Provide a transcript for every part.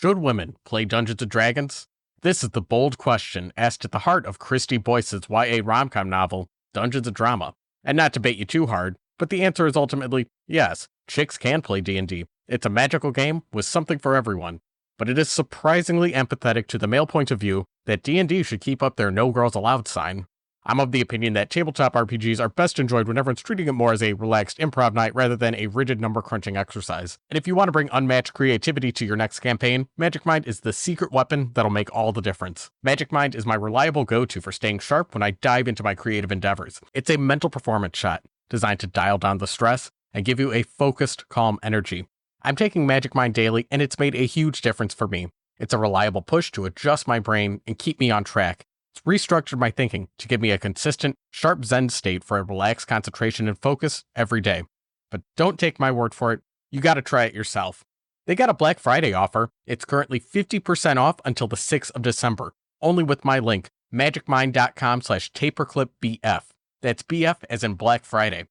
Should women play Dungeons & Dragons? This is the bold question asked at the heart of Kristy Boyce's YA romcom novel, Dungeons & Drama. And not to bait you too hard, but the answer is ultimately yes, chicks can play D&D. It's a magical game with something for everyone. But it is surprisingly empathetic to the male point of view that D&D should keep up their no girls allowed sign. I'm of the opinion that tabletop RPGs are best enjoyed when everyone's treating it more as a relaxed improv night rather than a rigid number-crunching exercise. And if you want to bring unmatched creativity to your next campaign, Magic Mind is the secret weapon that'll make all the difference. Magic Mind is my reliable go-to for staying sharp when I dive into my creative endeavors. It's a mental performance shot designed to dial down the stress and give you a focused, calm energy. I'm taking Magic Mind daily, and it's made a huge difference for me. It's a reliable push to adjust my brain and keep me on track. It's restructured my thinking to give me a consistent, sharp Zen state for a relaxed concentration and focus every day. But don't take my word for it, you gotta try it yourself. They got a Black Friday offer. It's currently 50% off until the 6th of December, only with my link, magicmind.com/taperclipbf. That's BF as in Black Friday.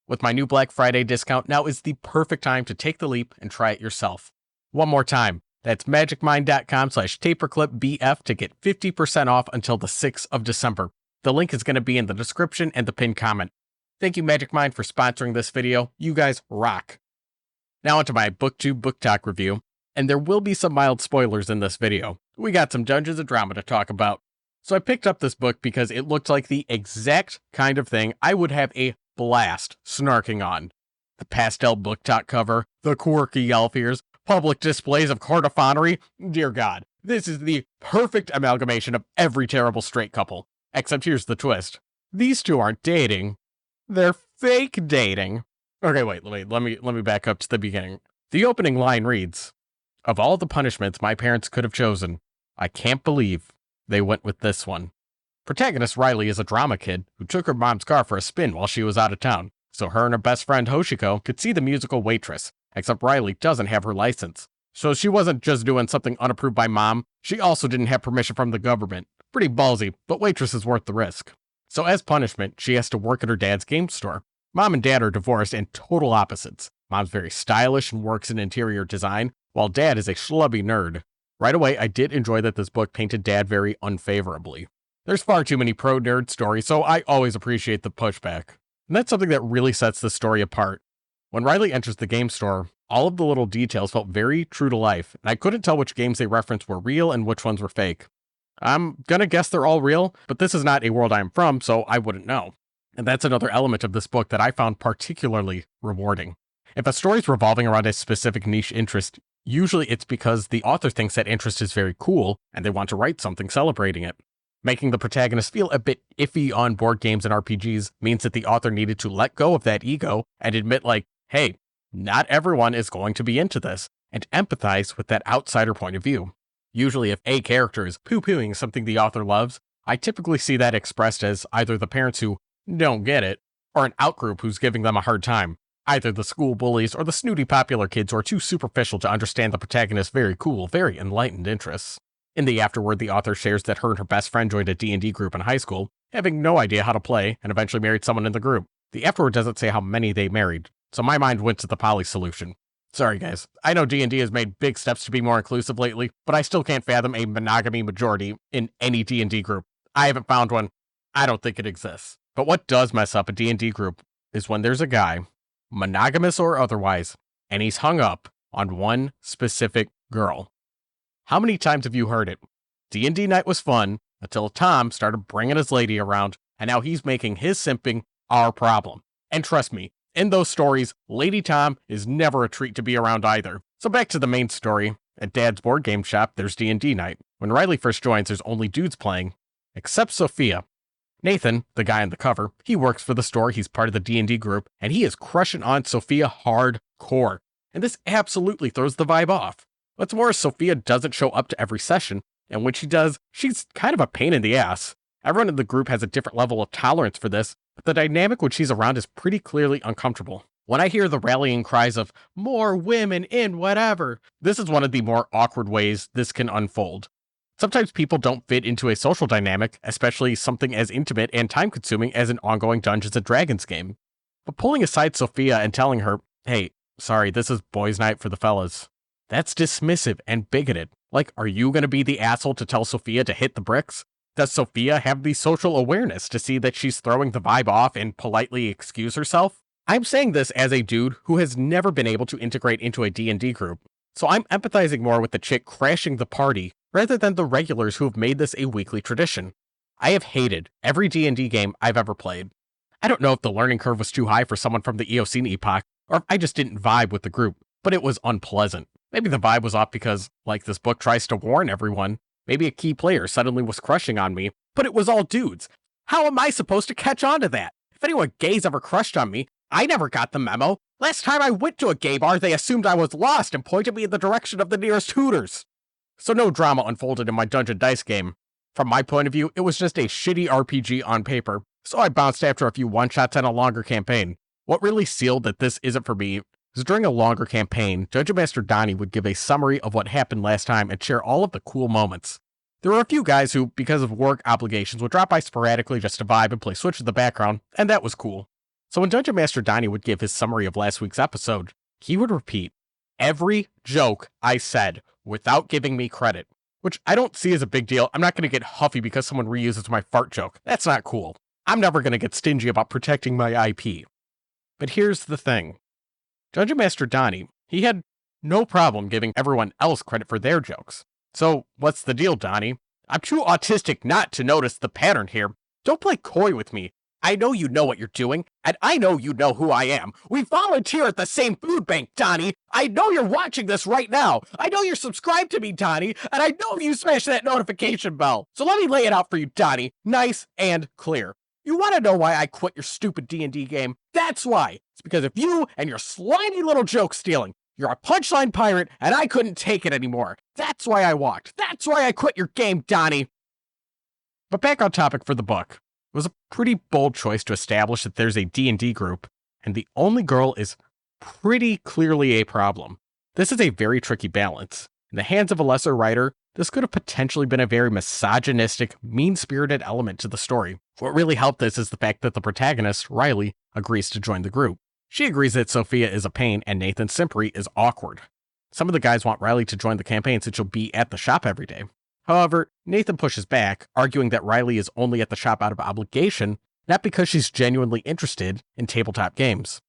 With my new Black Friday discount, now is the perfect time to take the leap and try it yourself. One more time. That's magicmind.com/taperclipbf to get 50% off until the 6th of December. The link is going to be in the description and the pinned comment. Thank you, Magic Mind, for sponsoring this video. You guys rock. Now onto my BookTube Book Talk review, and there will be some mild spoilers in this video. We got some Dungeons & Drama to talk about. So I picked up this book because it looked like the exact kind of thing I would have a blast snarking on. The pastel book talk cover, the quirky elf ears, public displays of cordofonery. Dear God, this is the perfect amalgamation of every terrible straight couple. Except here's the twist. These two aren't dating. They're fake dating. Okay, wait, let me back up to the beginning. The opening line reads, "Of all the punishments my parents could have chosen, I can't believe they went with this one." Protagonist Riley is a drama kid who took her mom's car for a spin while she was out of town, so her and her best friend Hoshiko could see the musical Waitress. Except Riley doesn't have her license. So she wasn't just doing something unapproved by mom, she also didn't have permission from the government. Pretty ballsy, but Waitress is worth the risk. So as punishment, she has to work at her dad's game store. Mom and dad are divorced and total opposites. Mom's very stylish and works in interior design, while dad is a schlubby nerd. Right away, I did enjoy that this book painted dad very unfavorably. There's far too many pro-nerd stories, so I always appreciate the pushback. And that's something that really sets the story apart. When Riley enters the game store, all of the little details felt very true to life, and I couldn't tell which games they referenced were real and which ones were fake. I'm gonna guess they're all real, but this is not a world I'm from, so I wouldn't know. And that's another element of this book that I found particularly rewarding. If a story's revolving around a specific niche interest, usually it's because the author thinks that interest is very cool, and they want to write something celebrating it. Making the protagonist feel a bit iffy on board games and RPGs means that the author needed to let go of that ego and admit hey, not everyone is going to be into this, and empathize with that outsider point of view. Usually if a character is poo-pooing something the author loves, I typically see that expressed as either the parents who don't get it, or an outgroup who's giving them a hard time. Either the school bullies or the snooty popular kids who are too superficial to understand the protagonist's very cool, very enlightened interests. In the afterword, the author shares that her and her best friend joined a D&D group in high school, having no idea how to play, and eventually married someone in the group. The afterword doesn't say how many they married, so my mind went to the poly solution. Sorry guys, I know D&D has made big steps to be more inclusive lately, but I still can't fathom a monogamy majority in any D&D group. I haven't found one. I don't think it exists. But what does mess up a D&D group is when there's a guy, monogamous or otherwise, and he's hung up on one specific girl. How many times have you heard it? D&D night was fun until Tom started bringing his lady around, and now he's making his simping our problem. And trust me, in those stories, Lady Tom is never a treat to be around either. So back to the main story. At Dad's board game shop, there's D&D night. When Riley first joins, there's only dudes playing, except Sophia. Nathan, the guy on the cover, he works for the store, he's part of the D&D group, and he is crushing on Sophia hardcore. And this absolutely throws the vibe off. What's more, Sophia doesn't show up to every session, and when she does, she's kind of a pain in the ass. Everyone in the group has a different level of tolerance for this, but the dynamic when she's around is pretty clearly uncomfortable. When I hear the rallying cries of, "More women in whatever," this is one of the more awkward ways this can unfold. Sometimes people don't fit into a social dynamic, especially something as intimate and time-consuming as an ongoing Dungeons & Dragons game. But pulling aside Sophia and telling her, "Hey, sorry, this is boys' night for the fellas," That's dismissive and bigoted. Like, are you going to be the asshole to tell Sophia to hit the bricks? Does Sophia have the social awareness to see that she's throwing the vibe off and politely excuse herself? I'm saying this as a dude who has never been able to integrate into a D&D group, so I'm empathizing more with the chick crashing the party rather than the regulars who have made this a weekly tradition. I have hated every D&D game I've ever played. I don't know if the learning curve was too high for someone from the Eocene epoch, or if I just didn't vibe with the group, but it was unpleasant. Maybe the vibe was off because, like this book tries to warn everyone, maybe a key player suddenly was crushing on me, but it was all dudes. How am I supposed to catch on to that? If anyone gay's ever crushed on me, I never got the memo. Last time I went to a gay bar, they assumed I was lost and pointed me in the direction of the nearest Hooters. So no drama unfolded in my Dungeon Dice game. From my point of view, it was just a shitty RPG on paper, so I bounced after a few one-shots and a longer campaign. What really sealed that this isn't for me is during a longer campaign, Dungeon Master Donnie would give a summary of what happened last time and share all of the cool moments. There were a few guys who, because of work obligations, would drop by sporadically just to vibe and play Switch in the background, and that was cool. So when Dungeon Master Donnie would give his summary of last week's episode, he would repeat every joke I said without giving me credit, which I don't see as a big deal. I'm not going to get huffy because someone reuses my fart joke. That's not cool. I'm never going to get stingy about protecting my IP. But here's the thing. Dungeon Master Donnie, he had no problem giving everyone else credit for their jokes. So what's the deal, Donnie? I'm too autistic not to notice the pattern here. Don't play coy with me. I know you know what you're doing, and I know you know who I am. We volunteer at the same food bank, Donnie. I know you're watching this right now. I know you're subscribed to me, Donnie, and I know you smashed that notification bell. So let me lay it out for you, Donnie, nice and clear. You want to know why I quit your stupid D&D game? That's why. It's because of you and your slimy little joke stealing. You're a punchline pirate, and I couldn't take it anymore. That's why I walked. That's why I quit your game, Donnie. But back on topic for the book. It was a pretty bold choice to establish that there's a D&D group, and the only girl is pretty clearly a problem. This is a very tricky balance. In the hands of a lesser writer, this could have potentially been a very misogynistic, mean-spirited element to the story. What really helped this is the fact that the protagonist, Riley, agrees to join the group. She agrees that Sophia is a pain and Nathan Simpry is awkward. Some of the guys want Riley to join the campaign since she'll be at the shop every day. However, Nathan pushes back, arguing that Riley is only at the shop out of obligation, not because she's genuinely interested in tabletop games.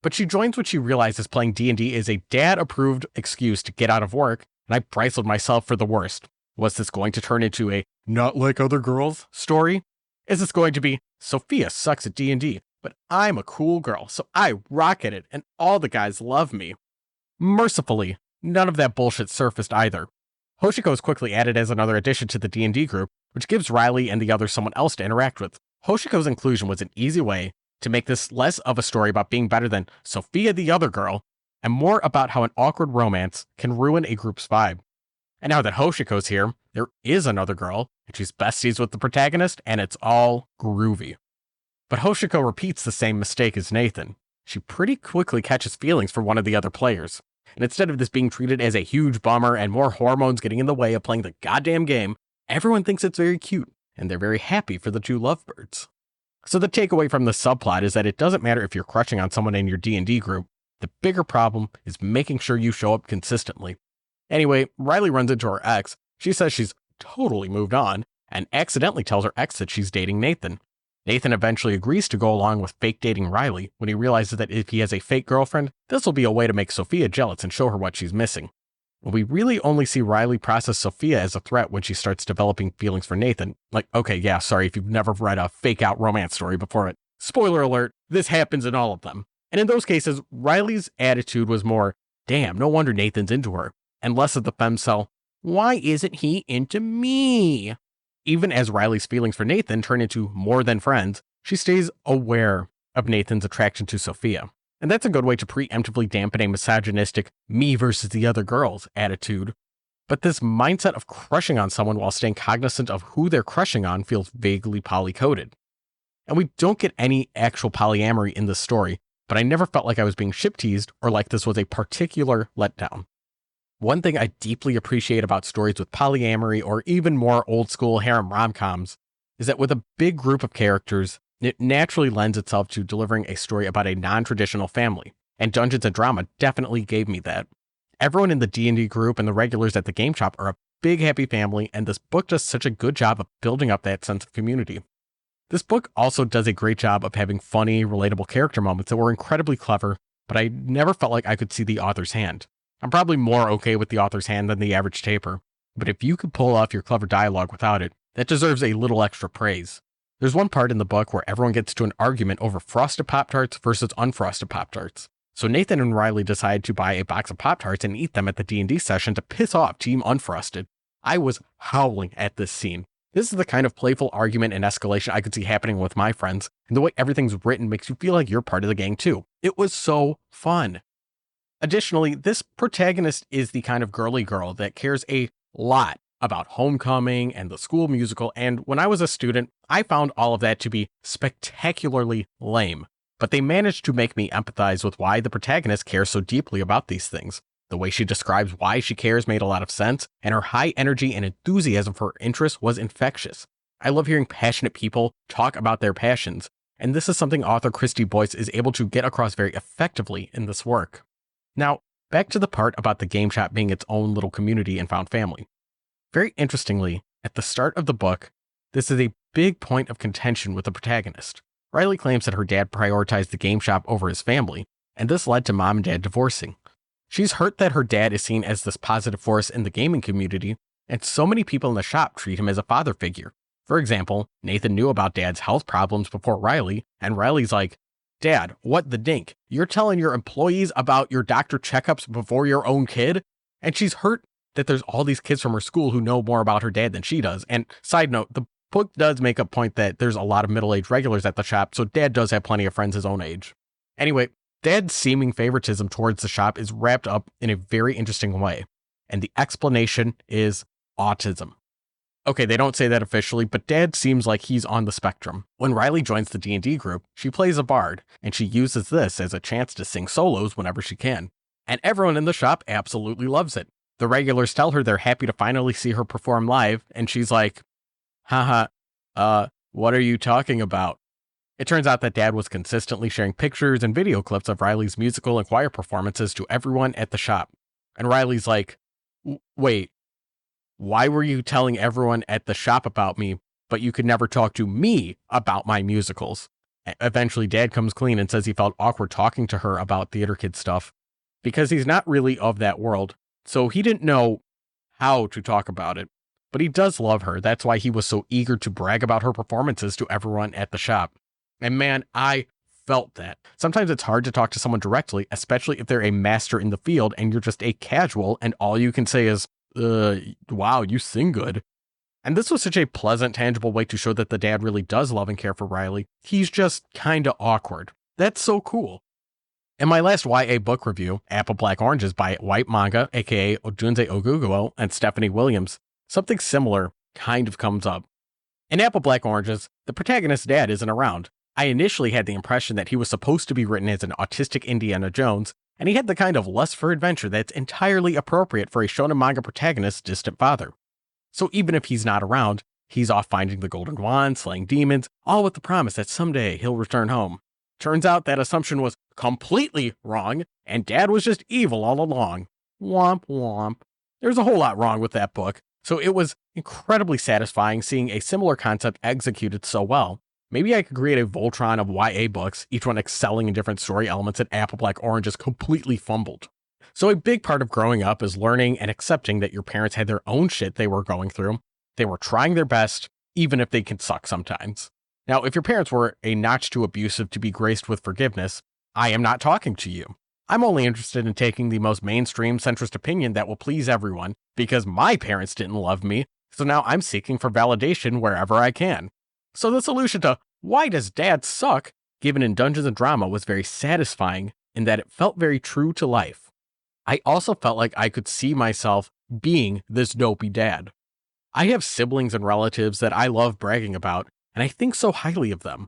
But she joins when she realizes playing D&D is a dad-approved excuse to get out of work, and I braced myself for the worst. Was this going to turn into a not like other girls story? Is this going to be Sophia sucks at D&D, but I'm a cool girl, so I rock at it, and all the guys love me? Mercifully, none of that bullshit surfaced either. Hoshiko is quickly added as another addition to the D&D group, which gives Riley and the others someone else to interact with. Hoshiko's inclusion was an easy way to make this less of a story about being better than Sophia the other girl, and more about how an awkward romance can ruin a group's vibe. And now that Hoshiko's here, there is another girl, and she's besties with the protagonist, and it's all groovy. But Hoshiko repeats the same mistake as Nathan. She pretty quickly catches feelings for one of the other players. And instead of this being treated as a huge bummer and more hormones getting in the way of playing the goddamn game, everyone thinks it's very cute, and they're very happy for the two lovebirds. So the takeaway from this subplot is that it doesn't matter if you're crushing on someone in your D&D group, the bigger problem is making sure you show up consistently. Anyway, Riley runs into her ex. She says she's totally moved on, and accidentally tells her ex that she's dating Nathan. Nathan eventually agrees to go along with fake dating Riley when he realizes that if he has a fake girlfriend, this will be a way to make Sophia jealous and show her what she's missing. But we really only see Riley process Sophia as a threat when she starts developing feelings for Nathan. Like, okay, yeah, sorry if you've never read a fake-out romance story before it. Spoiler alert, this happens in all of them. And in those cases, Riley's attitude was more, damn, no wonder Nathan's into her, and less of the femcel, why isn't he into me? Even as Riley's feelings for Nathan turn into more than friends, she stays aware of Nathan's attraction to Sophia. And that's a good way to preemptively dampen a misogynistic me versus the other girls attitude. But this mindset of crushing on someone while staying cognizant of who they're crushing on feels vaguely poly-coded. And we don't get any actual polyamory in this story, but I never felt like I was being ship-teased or like this was a particular letdown. One thing I deeply appreciate about stories with polyamory or even more old-school harem romcoms is that with a big group of characters, it naturally lends itself to delivering a story about a non-traditional family, and Dungeons & Drama definitely gave me that. Everyone in the D&D group and the regulars at the game shop are a big happy family, and this book does such a good job of building up that sense of community. This book also does a great job of having funny, relatable character moments that were incredibly clever, but I never felt like I could see the author's hand. I'm probably more okay with the author's hand than the average taper, but if you could pull off your clever dialogue without it, that deserves a little extra praise. There's one part in the book where everyone gets into an argument over frosted Pop-Tarts versus unfrosted Pop-Tarts. So Nathan and Riley decide to buy a box of Pop-Tarts and eat them at the D&D session to piss off Team Unfrosted. I was howling at this scene. This is the kind of playful argument and escalation I could see happening with my friends, and the way everything's written makes you feel like you're part of the gang too. It was so fun. Additionally, this protagonist is the kind of girly girl that cares a lot about homecoming and the school musical, and when I was a student, I found all of that to be spectacularly lame. But they managed to make me empathize with why the protagonist cares so deeply about these things. The way she describes why she cares made a lot of sense, and her high energy and enthusiasm for her interests was infectious. I love hearing passionate people talk about their passions, and this is something author Kristy Boyce is able to get across very effectively in this work. Now, back to the part about the game shop being its own little community and found family. Very interestingly, at the start of the book, this is a big point of contention with the protagonist. Riley claims that her dad prioritized the game shop over his family, and this led to mom and dad divorcing. She's hurt that her dad is seen as this positive force in the gaming community, and so many people in the shop treat him as a father figure. For example, Nathan knew about dad's health problems before Riley, and Riley's like, "Dad, what the dink? You're telling your employees about your doctor checkups before your own kid?" And she's hurt that there's all these kids from her school who know more about her dad than she does. And side note, the book does make a point that there's a lot of middle-aged regulars at the shop, so dad does have plenty of friends his own age. Anyway, dad's seeming favoritism towards the shop is wrapped up in a very interesting way, and the explanation is autism. Okay, they don't say that officially, but dad seems like he's on the spectrum. When Riley joins the D&D group, she plays a bard, and she uses this as a chance to sing solos whenever she can. And everyone in the shop absolutely loves it. The regulars tell her they're happy to finally see her perform live, and she's like, haha, what are you talking about? It turns out that dad was consistently sharing pictures and video clips of Riley's musical and choir performances to everyone at the shop. And Riley's like, wait, why were you telling everyone at the shop about me, but you could never talk to me about my musicals? Eventually, dad comes clean and says he felt awkward talking to her about theater kid stuff because he's not really of that world, so he didn't know how to talk about it. But he does love her. That's why he was so eager to brag about her performances to everyone at the shop. And man, I felt that. Sometimes it's hard to talk to someone directly, especially if they're a master in the field and you're just a casual and all you can say is, wow, you sing good. And this was such a pleasant, tangible way to show that the dad really does love and care for Riley. He's just kinda awkward. That's so cool. In my last YA book review, Apple Black Oranges by WhytManga, aka Odunze Oguguo, and Stephanie Williams, something similar kind of comes up. In Apple Black Oranges, the protagonist's dad isn't around. I initially had the impression that he was supposed to be written as an autistic Indiana Jones, and he had the kind of lust for adventure that's entirely appropriate for a shonen manga protagonist's distant father. So even if he's not around, he's off finding the golden wand, slaying demons, all with the promise that someday he'll return home. Turns out that assumption was completely wrong, and dad was just evil all along. Womp womp. There's a whole lot wrong with that book, so it was incredibly satisfying seeing a similar concept executed so well. Maybe I could create a Voltron of YA books, each one excelling in different story elements that Apple Black Orange is completely fumbled. So a big part of growing up is learning and accepting that your parents had their own shit they were going through. They were trying their best, even if they can suck sometimes. Now, if your parents were a notch too abusive to be graced with forgiveness, I am not talking to you. I'm only interested in taking the most mainstream centrist opinion that will please everyone, because my parents didn't love me, so now I'm seeking for validation wherever I can. So the solution to why does dad suck, given in Dungeons & Drama, was very satisfying in that it felt very true to life. I also felt like I could see myself being this dopey dad. I have siblings and relatives that I love bragging about, and I think so highly of them.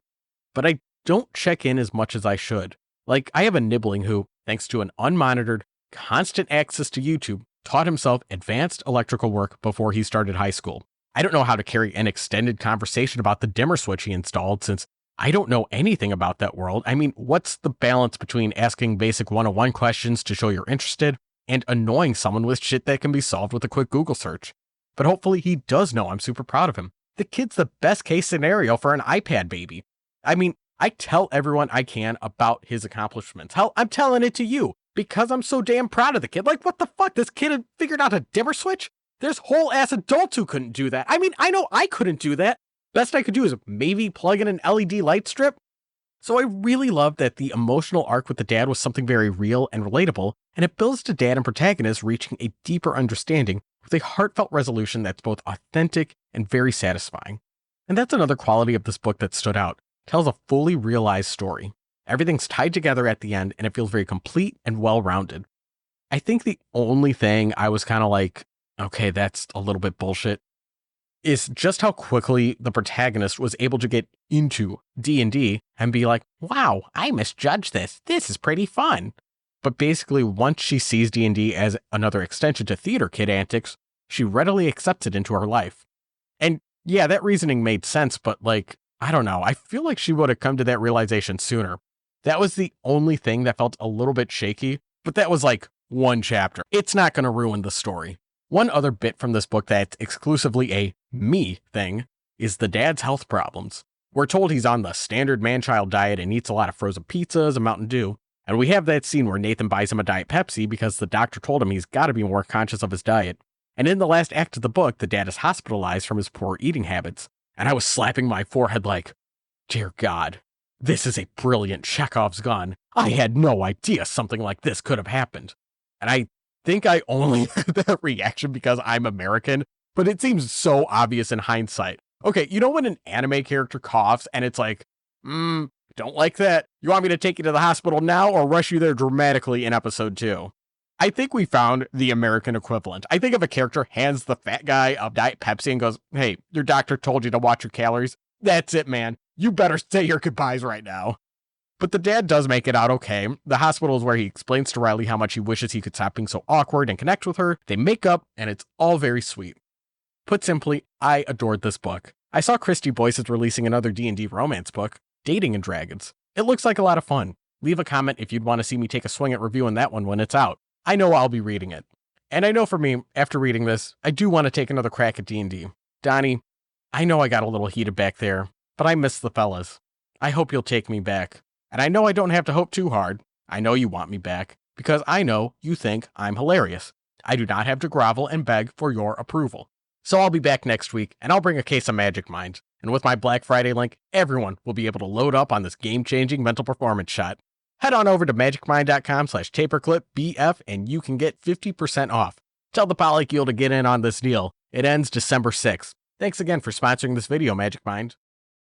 But I don't check in as much as I should. Like, I have a nibbling who, thanks to an unmonitored, constant access to YouTube, taught himself advanced electrical work before he started high school. I don't know how to carry an extended conversation about the dimmer switch he installed since I don't know anything about that world. I mean, what's the balance between asking basic 101 questions to show you're interested and annoying someone with shit that can be solved with a quick Google search. But hopefully he does know I'm super proud of him. The kid's the best case scenario for an iPad baby. I mean, I tell everyone I can about his accomplishments. Hell, I'm telling it to you because I'm so damn proud of the kid. Like, what the fuck? This kid had figured out a dimmer switch? There's whole ass adults who couldn't do that. I mean, I know I couldn't do that. Best I could do is maybe plug in an LED light strip. So I really love that the emotional arc with the dad was something very real and relatable, and it builds to dad and protagonist reaching a deeper understanding with a heartfelt resolution that's both authentic and very satisfying. And that's another quality of this book that stood out. It tells a fully realized story. Everything's tied together at the end, and it feels very complete and well-rounded. I think the only thing I was kind of like, okay, that's a little bit bullshit, is just how quickly the protagonist was able to get into D&D and be like, wow, I misjudged this. This is pretty fun. But basically, once she sees D&D as another extension to theater kid antics, she readily accepts it into her life. And yeah, that reasoning made sense, but like, I don't know. I feel like she would have come to that realization sooner. That was the only thing that felt a little bit shaky, but that was like one chapter. It's not going to ruin the story. One other bit from this book that's exclusively a me thing is the dad's health problems. We're told he's on the standard man-child diet and eats a lot of frozen pizzas and Mountain Dew. And we have that scene where Nathan buys him a Diet Pepsi because the doctor told him he's got to be more conscious of his diet. And in the last act of the book, the dad is hospitalized from his poor eating habits. And I was slapping my forehead like, dear God, this is a brilliant Chekhov's gun. I had no idea something like this could have happened. And I think I only had that reaction because I'm American, but it seems so obvious in hindsight. Okay, you know when an anime character coughs and it's like, don't like that. You want me to take you to the hospital now or rush you there dramatically in episode 2? I think we found the American equivalent. I think if a character hands the fat guy a Diet Pepsi and goes, hey, your doctor told you to watch your calories. That's it, man. You better say your goodbyes right now. But the dad does make it out okay. The hospital is where he explains to Riley how much he wishes he could stop being so awkward and connect with her. They make up, and it's all very sweet. Put simply, I adored this book. I saw Kristy Boyce is releasing another D&D romance book, Dating and Dragons. It looks like a lot of fun. Leave a comment if you'd want to see me take a swing at reviewing that one when it's out. I know I'll be reading it. And I know for me, after reading this, I do want to take another crack at D&D. Donnie, I know I got a little heated back there, but I miss the fellas. I hope you'll take me back. And I know I don't have to hope too hard. I know you want me back, because I know you think I'm hilarious. I do not have to grovel and beg for your approval. So I'll be back next week, and I'll bring a case of Magic Mind. And with my Black Friday link, everyone will be able to load up on this game-changing mental performance shot. Head on over to magicmind.com/taperclipbf and you can get 50% off. Tell the Polycule to get in on this deal. It ends December 6th. Thanks again for sponsoring this video, Magic Mind.